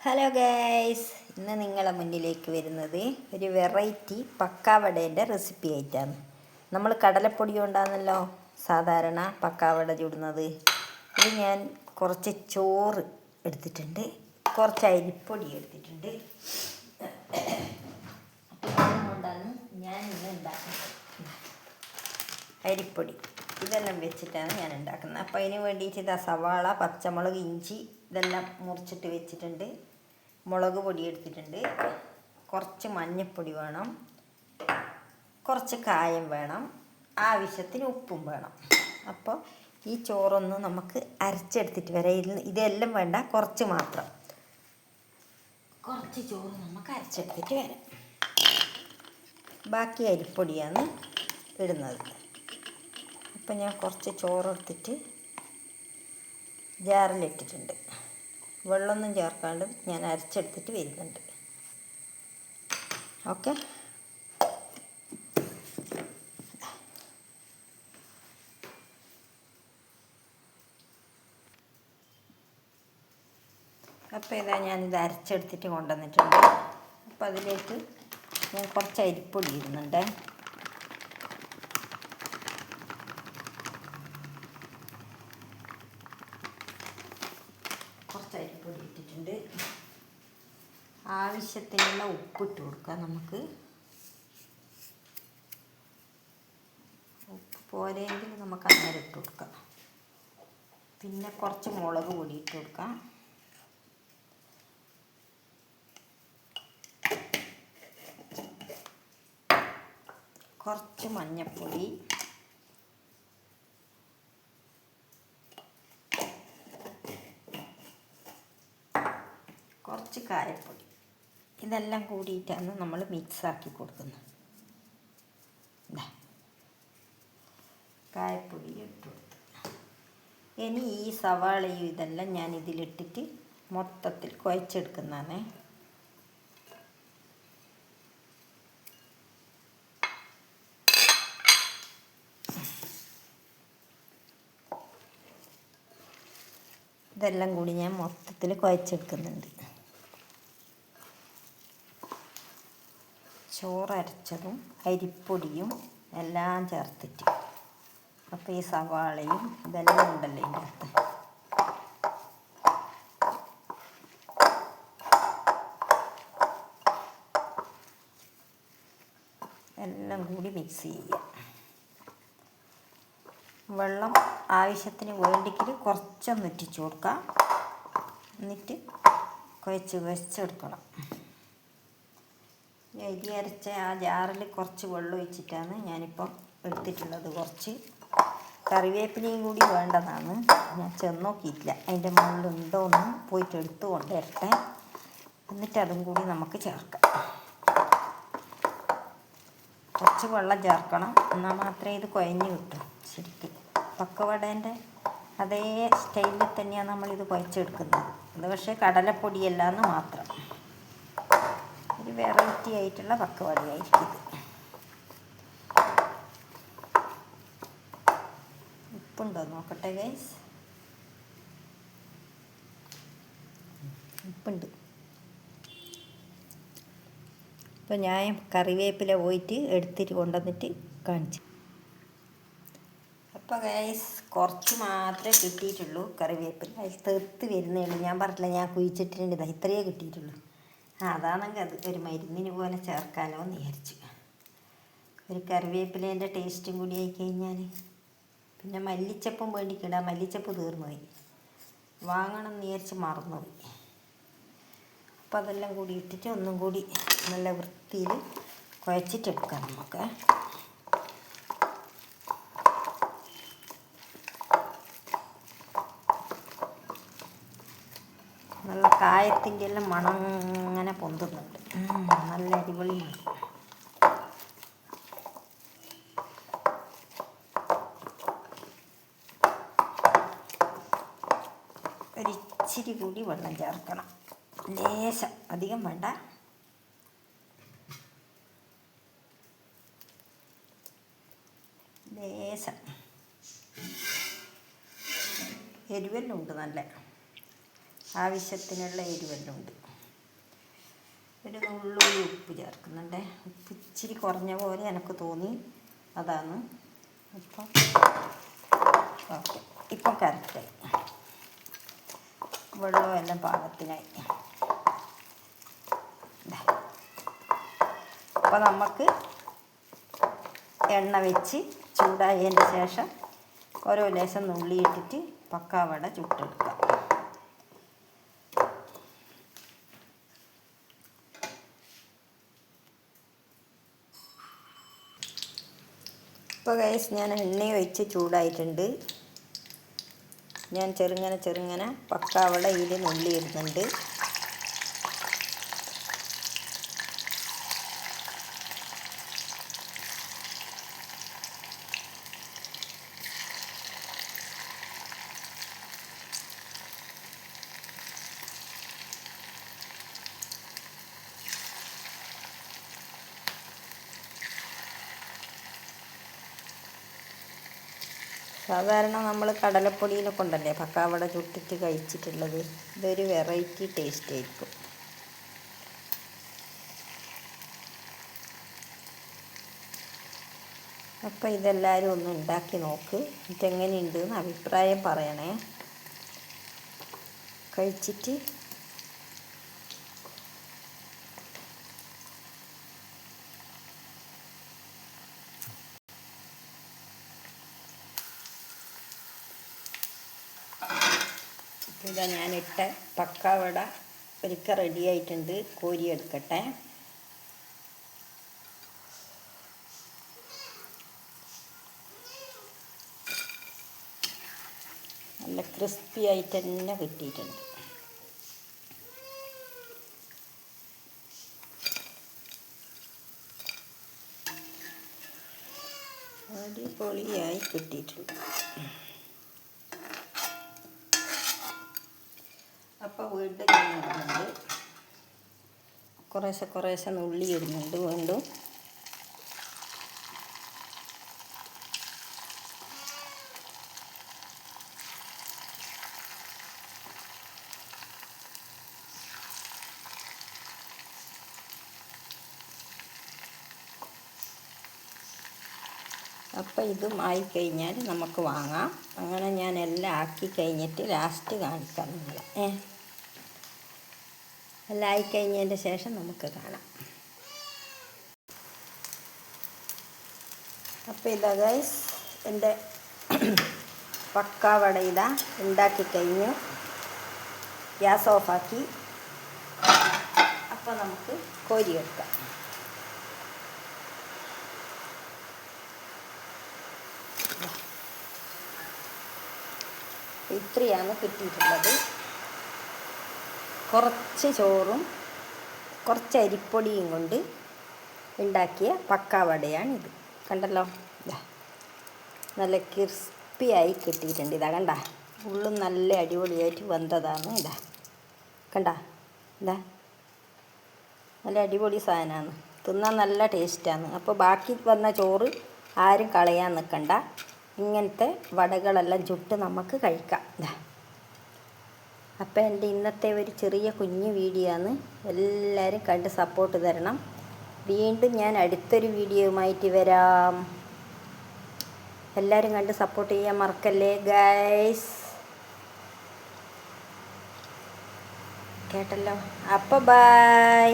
Hello guys, ഇന്ന് നിങ്ങളെ മുന്നിലേക്ക് വരുന്നത് ഒരു വെറൈറ്റി പക്കാവടേൻ്റെ റെസിപ്പി ആയിട്ടാണ്. നമ്മൾ കടലപ്പൊടി കൊണ്ടാണല്ലോ സാധാരണ പക്കാവട ചുടുന്നത്. ഇത് ഞാൻ കുറച്ച് ചോറ് എടുത്തിട്ടുണ്ട്, കുറച്ച് അരിപ്പൊടി എടുത്തിട്ടുണ്ട്. അതുകൊണ്ടാണ് ഞാൻ ഇന്ന് ഉണ്ടാക്കുന്നത്. അരിപ്പൊടി ഇതെല്ലാം വെച്ചിട്ടാണ് ഞാൻ ഉണ്ടാക്കുന്നത്. അപ്പോൾ അതിന് വേണ്ടിയിട്ട് ഇതാ സവാള, പച്ചമുളക്, ഇഞ്ചി ഇതെല്ലാം മുറിച്ചിട്ട് വെച്ചിട്ടുണ്ട്. മുളക് പൊടി എടുത്തിട്ടുണ്ട്, കുറച്ച് മഞ്ഞൾപ്പൊടി വേണം, കുറച്ച് കായം വേണം, ആവശ്യത്തിന് ഉപ്പും വേണം. അപ്പോൾ ഈ ചോറൊന്ന് നമുക്ക് അരച്ചെടുത്തിട്ട് വരാം. ഇതെല്ലാം വേണ്ട, കുറച്ച് മാത്രം. കുറച്ച് ചോറ് നമുക്ക് അരച്ചെടുത്തിട്ട് വരാം. ബാക്കി അരിപ്പൊടിയാണ് ഇടുന്നത്. അപ്പം ഞാൻ കുറച്ച് ചോറെടുത്തിട്ട് ജാറിലിട്ടിട്ടുണ്ട്. വെള്ളമൊന്നും ചേർക്കാണ്ട് ഞാൻ അരച്ചെടുത്തിട്ട് വരുന്നുണ്ട്. ഓക്കെ, അപ്പോൾ ഇതാ ഞാനിത് അരച്ചെടുത്തിട്ട് കൊണ്ടുവന്നിട്ടുണ്ട്. അപ്പോൾ അതിലേക്ക് ഞാൻ കുറച്ച് അരിപ്പൊടി ഇടുന്നുണ്ട്. കുറച്ച് അരിപ്പൊടി ഇട്ടിട്ടുണ്ട്. ആവശ്യത്തിനുള്ള ഉപ്പിട്ട് കൊടുക്കാം. നമുക്ക് ഉപ്പ് പോരെങ്കിൽ നമുക്ക് അങ്ങനെ ഇട്ട് കൊടുക്കാം. പിന്നെ കുറച്ച് മുളക് പൊടി ഇട്ട് കൊടുക്കാം. കുറച്ച് മഞ്ഞൾപ്പൊടി, കുറച്ച് കായപ്പൊടി. ഇതെല്ലാം കൂടിയിട്ടാണ് നമ്മൾ മിക്സാക്കി കൊടുക്കുന്നത്. കായപ്പൊടി ഇട്ട് കൊടുത്ത് ഇനി ഈ സവാളയും ഇതെല്ലാം ഞാൻ ഇതിലിട്ടിട്ട് മൊത്തത്തിൽ കുഴച്ചെടുക്കുന്നതാണ്. ഇതെല്ലാം കൂടി ഞാൻ മൊത്തത്തിൽ കുഴച്ചെടുക്കുന്നുണ്ട്. ചോറരച്ചതും അരിപ്പൊടിയും എല്ലാം ചേർത്തിട്ട്. അപ്പോൾ ഈ സവാളയും ഇതെല്ലാം ഉണ്ടല്ലോ ഇതിൻ്റെ അകത്ത്. എല്ലാം കൂടി മിക്സ് ചെയ്യുക. വെള്ളം ആവശ്യത്തിന് വേണ്ടിക്കിൽ കുറച്ചൊന്ന് ഇറ്റിച്ചു കൊടുക്കാം. എന്നിട്ട് കുഴച്ചെടുക്കണം. അരി അരച്ച ആ ജാറിൽ കുറച്ച് വെള്ളം ഒഴിച്ചിട്ടാണ് ഞാനിപ്പം എടുത്തിട്ടുള്ളത്. കുറച്ച് കറിവേപ്പിലയും കൂടി വേണ്ടതാണ്. ഞാൻ ചെന്ന് നോക്കിയിട്ടില്ല, അതിൻ്റെ മുകളിലുണ്ടോ എന്ന് പോയിട്ട് എടുത്ത് കൊണ്ടുവരട്ടെ. എന്നിട്ട് അതും കൂടി നമുക്ക് ചേർക്കാം. കുറച്ച് വെള്ളം ചേർക്കണം, എന്നാൽ മാത്രമേ ഇത് കുഴഞ്ഞ് കിട്ടും. ശരിക്കും പക്കവടേൻ്റെ അതേ സ്റ്റൈലിൽ തന്നെയാണ് നമ്മളിത് കുഴച്ചെടുക്കുന്നത്. അത് പക്ഷേ കടലപ്പൊടിയല്ല എന്ന് മാത്രം. ഒരു വെറൈറ്റി ആയിട്ടുള്ള പക്കവടയായിരിക്കും ഇത്. ഉപ്പുണ്ടോ നോക്കട്ടെ ഗൈസ്. ഉപ്പുണ്ട്. അപ്പോൾ ഞാൻ കറിവേപ്പില പോയിട്ട് എടുത്തിട്ട് കൊണ്ടുവന്നിട്ട് കാണിച്ചു. അപ്പോൾ ഗൈസ് കുറച്ച് മാത്രമേ കിട്ടിയിട്ടുള്ളൂ കറിവേപ്പില. അതിൽ തെർത്ത് വരുന്നേ ഉള്ളൂ. ഞാൻ പറഞ്ഞില്ല, ഞാൻ കുഴിച്ചിട്ടുണ്ട്. ഇതാ ഇത്രയേ കിട്ടിയിട്ടുള്ളൂ. അതാണെങ്കിൽ അത് ഒരു മരുന്നിന് പോലെ ചേർക്കാമല്ലോ എന്ന് വിചാരിച്ചു. ഒരു കറിവേപ്പിലേൻ്റെ ടേസ്റ്റും കൂടി ആയി കഴിഞ്ഞാൽ. പിന്നെ മല്ലിച്ചപ്പും വേണ്ടിക്കിടാം. മല്ലിച്ചപ്പ് തീർന്നുപോയി, വാങ്ങണം എന്ന് വിചാരിച്ച് മറന്നുപോയി. അപ്പോൾ അതെല്ലാം കൂടി ഇട്ടിട്ട് ഒന്നും കൂടി നല്ല വൃത്തിയിൽ കുഴച്ചിട്ടെടുക്കാം നമുക്ക്. നല്ല കായത്തിൻ്റെ എല്ലാം മണം അങ്ങനെ പൊന്തുന്നുണ്ട്. നല്ല അടിപൊളി മണം. ഒരിച്ചിരി കൂടി വെള്ളം ചേർക്കണം. ലേശം, അധികം വേണ്ട. ലേശം എരിവെല്ലാം ഉണ്ട് നല്ല. ആവശ്യത്തിനുള്ള എരിവെല്ലാം ഉണ്ട്. ഒരു നുള്ളൂരി ഉപ്പ് ചേർക്കുന്നുണ്ട്. ഉപ്പ് ഇച്ചിരി കുറഞ്ഞ പോലെ എനിക്ക് തോന്നി, അതാണ്. ഇപ്പം ഓക്കെ, ഇപ്പം കറക്റ്റായി. വെള്ളവും എല്ലാം പാകത്തിനായി. അപ്പോൾ നമുക്ക് എണ്ണ വെച്ച് ചൂടായതിൻ്റെ ശേഷം ഓരോ ലേശം നുള്ളിയിട്ടിട്ട് പക്കാവട ചുട്ടെടുക്കാം. ഇപ്പോൾ ഗൈസ് ഞാൻ എണ്ണ ഒഴിച്ച് ചൂടായിട്ടുണ്ട്. ഞാൻ ചെറുങ്ങനെ പക്കാവട ഇതിൽ നുള്ളിയിടുന്നുണ്ട്. സാധാരണ നമ്മൾ കടലപ്പൊടിയിലെ കൊണ്ടല്ലേ പക്കാവട ചുട്ടിട്ട് കഴിച്ചിട്ടുള്ളത്. ഇതൊരു വെറൈറ്റി ടേസ്റ്റ് ആയിരിക്കും. അപ്പോൾ ഇതെല്ലാവരും ഒന്ന് ഉണ്ടാക്കി നോക്ക്, ഇതെങ്ങനെയുണ്ട് എന്ന് അഭിപ്രായം പറയണേ. കഴിച്ചിട്ട് ഇതാ ഞാനിട്ട പക്കാവട ഒരിക്കൽ റെഡി ആയിട്ടുണ്ട്. കോരിയെടുക്കട്ടെ. നല്ല ക്രിസ്പി ആയിട്ട് തന്നെ കിട്ടിയിട്ടുണ്ട്. അടിപൊളിയായി കിട്ടിയിട്ടുണ്ട്. അപ്പോൾ വീണ്ടും ഞാൻ ഇടുന്നുണ്ട്, കുറേശ്ശെ നുള്ളി ഇടുന്നുണ്ട് വീണ്ടും. അപ്പോൾ ഇതും ആയിക്കഴിഞ്ഞാൽ നമുക്ക് വാങ്ങാം. അങ്ങനെ ഞാൻ എല്ലാം ആക്കി കഴിഞ്ഞിട്ട് ലാസ്റ്റ് കാണിക്കാം നിങ്ങളെ. എല്ലാം ആയിക്കഴിഞ്ഞതിൻ്റെ ശേഷം നമുക്ക് കാണാം. അപ്പോൾ ഇതാ ഗൈസ്, എൻ്റെ പക്കാവട ഇതാ ഉണ്ടാക്കി കഴിഞ്ഞു. ഗ്യാസ് ഓഫാക്കി. അപ്പോൾ നമുക്ക് കോരിയെടുക്കാം. ഇത്രയാണ് കിട്ടിയിട്ടുള്ളത്. കുറച്ച് ചോറും കുറച്ച് അരിപ്പൊടിയും കൊണ്ട് ഉണ്ടാക്കിയ പക്കാവടയാണിത്. കണ്ടല്ലോ, നല്ല ക്രിസ്പിയായി കിട്ടിയിട്ടുണ്ട്. ഇതാ കണ്ട, ഉള്ളും നല്ല അടിപൊളിയായിട്ട് വെന്തതാണ്. ഇതാ കണ്ട, ഇതാ നല്ല അടിപൊളി സാധനമാണ്. തിന്നാൻ നല്ല ടേസ്റ്റാണ്. അപ്പോൾ ബാക്കി വന്ന ചോറ് ആരും കളയാൻ നിൽക്കണ്ട. ഇങ്ങനത്തെ വടകളെല്ലാം ചുട്ട് നമുക്ക് കഴിക്കാം. അപ്പോൾ എൻ്റെ ഇന്നത്തെ ഒരു ചെറിയ കുഞ്ഞു വീഡിയോ ആണ്. എല്ലാവരും കണ്ട് സപ്പോർട്ട് തരണം. വീണ്ടും ഞാൻ അടുത്തൊരു വീഡിയോയുമായിട്ട് വരാം. എല്ലാവരും കണ്ട് സപ്പോർട്ട് ചെയ്യാൻ മറക്കല്ലേ ഗൈസ്. കേട്ടല്ലോ. അപ്പോൾ ബൈ.